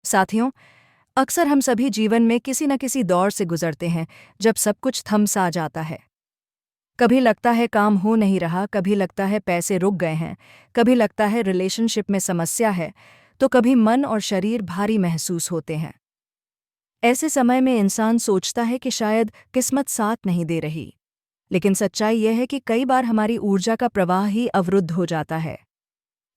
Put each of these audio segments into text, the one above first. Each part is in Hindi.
साथियों, अक्सर हम सभी जीवन में किसी न किसी दौर से गुजरते हैं जब सब कुछ थम सा जाता है। कभी लगता है काम हो नहीं रहा, कभी लगता है पैसे रुक गए हैं, कभी लगता है रिलेशनशिप में समस्या है, तो कभी मन और शरीर भारी महसूस होते हैं। ऐसे समय में इंसान सोचता है कि शायद किस्मत साथ नहीं दे रही, लेकिन सच्चाई यह है कि कई बार हमारी ऊर्जा का प्रवाह ही अवरुद्ध हो जाता है।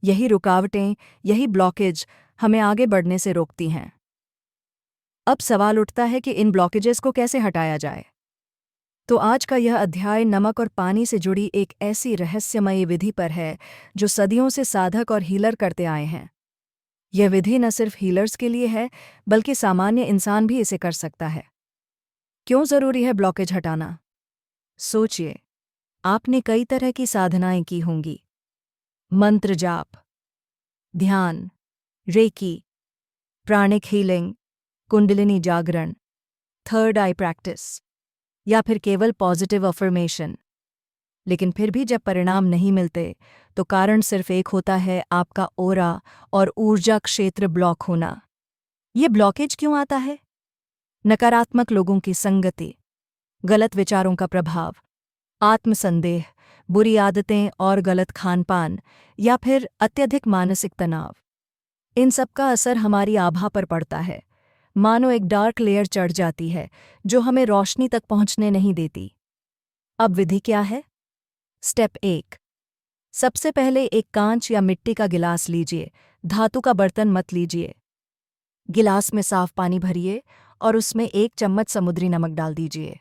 यही रुकावटें, यही ब्लॉकेज हमें आगे बढ़ने से रोकती हैं। अब सवाल उठता है कि इन ब्लॉकेजेस को कैसे हटाया जाए। तो आज का यह अध्याय नमक और पानी से जुड़ी एक ऐसी रहस्यमयी विधि पर है जो सदियों से साधक और हीलर करते आए हैं। यह विधि न सिर्फ हीलर्स के लिए है, बल्कि सामान्य इंसान भी इसे कर सकता है। क्यों जरूरी है ब्लॉकेज हटाना? सोचिए, आपने कई तरह की साधनाएं की होंगी। मंत्र जाप, ध्यान, रेकी, प्राणिक हीलिंग, कुंडलिनी जागरण, थर्ड आई प्रैक्टिस, या फिर केवल पॉजिटिव अफर्मेशन। लेकिन फिर भी जब परिणाम नहीं मिलते, तो कारण सिर्फ एक होता है, आपका ओरा और ऊर्जा क्षेत्र ब्लॉक होना। ये ब्लॉकेज क्यों आता है? नकारात्मक लोगों की संगति, गलत विचारों का प्रभाव, आत्मसंदेह, बुरी आदतें और गलत खानपान, या फिर अत्यधिक मानसिक तनाव। इन सब का असर हमारी आभा पर पड़ता है। मानो एक डार्क लेयर चढ़ जाती है जो हमें रोशनी तक पहुंचने नहीं देती। अब विधि क्या है? स्टेप 1। सबसे पहले एक कांच या मिट्टी का गिलास लीजिए। धातु का बर्तन मत लीजिए। गिलास में साफ पानी भरिए और उसमें 1 चम्मच समुद्री नमक डाल दीजिए।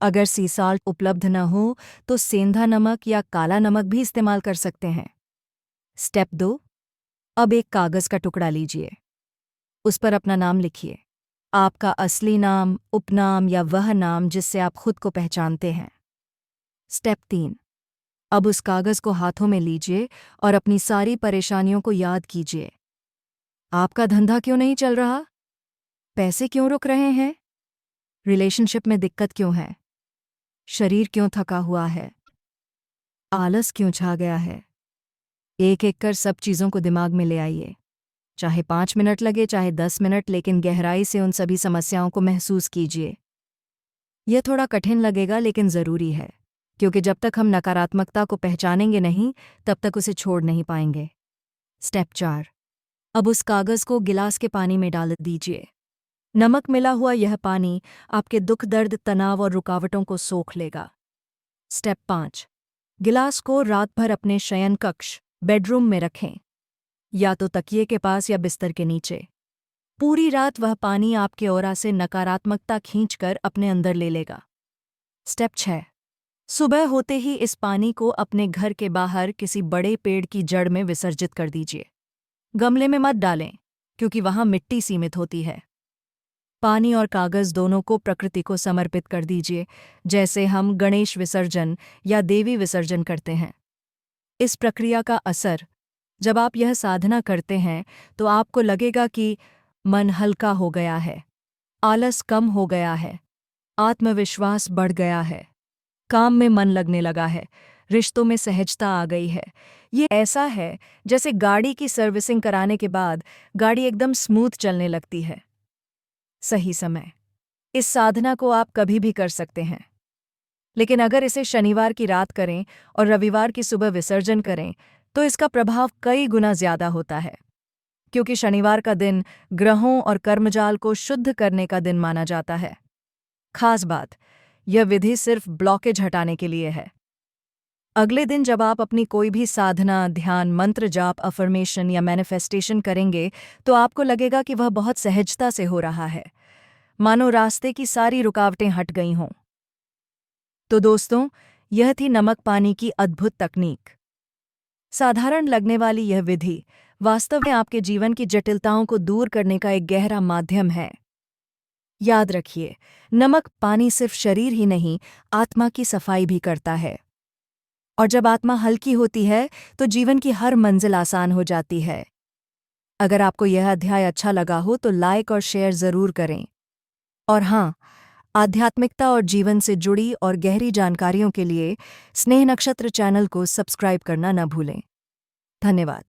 अगर सी साल्ट उपलब्ध न हो तो सेंधा नमक या काला नमक भी इस्तेमाल कर सकते हैं। स्टेप 2। अब एक कागज का टुकड़ा लीजिए। उस पर अपना नाम लिखिए। आपका असली नाम, उपनाम या वह नाम जिससे आप खुद को पहचानते हैं। स्टेप 3। अब उस कागज को हाथों में लीजिए और अपनी सारी परेशानियों को याद कीजिए। आपका धंधा क्यों नहीं चल रहा? पैसे क्यों रुक रहे हैं? रिलेशनशिप में दिक्कत क्यों है? शरीर क्यों थका हुआ है? आलस क्यों छा गया है? एक एक कर सब चीज़ों को दिमाग में ले आइए। चाहे 5 मिनट लगे, चाहे 10 मिनट, लेकिन गहराई से उन सभी समस्याओं को महसूस कीजिए। यह थोड़ा कठिन लगेगा, लेकिन ज़रूरी है, क्योंकि जब तक हम नकारात्मकता को पहचानेंगे नहीं, तब तक उसे छोड़ नहीं पाएंगे। स्टेप 4। अब उस कागज़ को गिलास के पानी में डाल दीजिए। नमक मिला हुआ यह पानी आपके दुख, दर्द, तनाव और रुकावटों को सोख लेगा। स्टेप 5। गिलास को रात भर अपने शयन कक्ष, बेडरूम में रखें, या तो तकिए के पास या बिस्तर के नीचे। पूरी रात वह पानी आपके ओरा से नकारात्मकता खींचकर अपने अंदर ले लेगा। स्टेप 6। सुबह होते ही इस पानी को अपने घर के बाहर किसी बड़े पेड़ की जड़ में विसर्जित कर दीजिए। गमले में मत डालें, क्योंकि वहां मिट्टी सीमित होती है। पानी और कागज़ दोनों को प्रकृति को समर्पित कर दीजिए, जैसे हम गणेश विसर्जन या देवी विसर्जन करते हैं। इस प्रक्रिया का असर, जब आप यह साधना करते हैं तो आपको लगेगा कि मन हल्का हो गया है, आलस कम हो गया है, आत्मविश्वास बढ़ गया है, काम में मन लगने लगा है, रिश्तों में सहजता आ गई है। ये ऐसा है जैसे गाड़ी की सर्विसिंग कराने के बाद गाड़ी एकदम स्मूथ चलने लगती है। सही समय। इस साधना को आप कभी भी कर सकते हैं, लेकिन अगर इसे शनिवार की रात करें और रविवार की सुबह विसर्जन करें, तो इसका प्रभाव कई गुना ज्यादा होता है, क्योंकि शनिवार का दिन ग्रहों और कर्मजाल को शुद्ध करने का दिन माना जाता है। खास बात, यह विधि सिर्फ ब्लॉकेज हटाने के लिए है। अगले दिन जब आप अपनी कोई भी साधना, ध्यान, मंत्र जाप, अफर्मेशन या मैनिफेस्टेशन करेंगे, तो आपको लगेगा कि वह बहुत सहजता से हो रहा है, मानो रास्ते की सारी रुकावटें हट गई हों। तो दोस्तों, यह थी नमक पानी की अद्भुत तकनीक। साधारण लगने वाली यह विधि वास्तव में आपके जीवन की जटिलताओं को दूर करने का एक गहरा माध्यम है। याद रखिए, नमक पानी सिर्फ शरीर ही नहीं, आत्मा की सफाई भी करता है। और जब आत्मा हल्की होती है, तो जीवन की हर मंजिल आसान हो जाती है। अगर आपको यह अध्याय अच्छा लगा हो तो लाइक और शेयर ज़रूर करें। और हाँ, आध्यात्मिकता और जीवन से जुड़ी और गहरी जानकारियों के लिए स्नेह नक्षत्र चैनल को सब्सक्राइब करना न भूलें। धन्यवाद।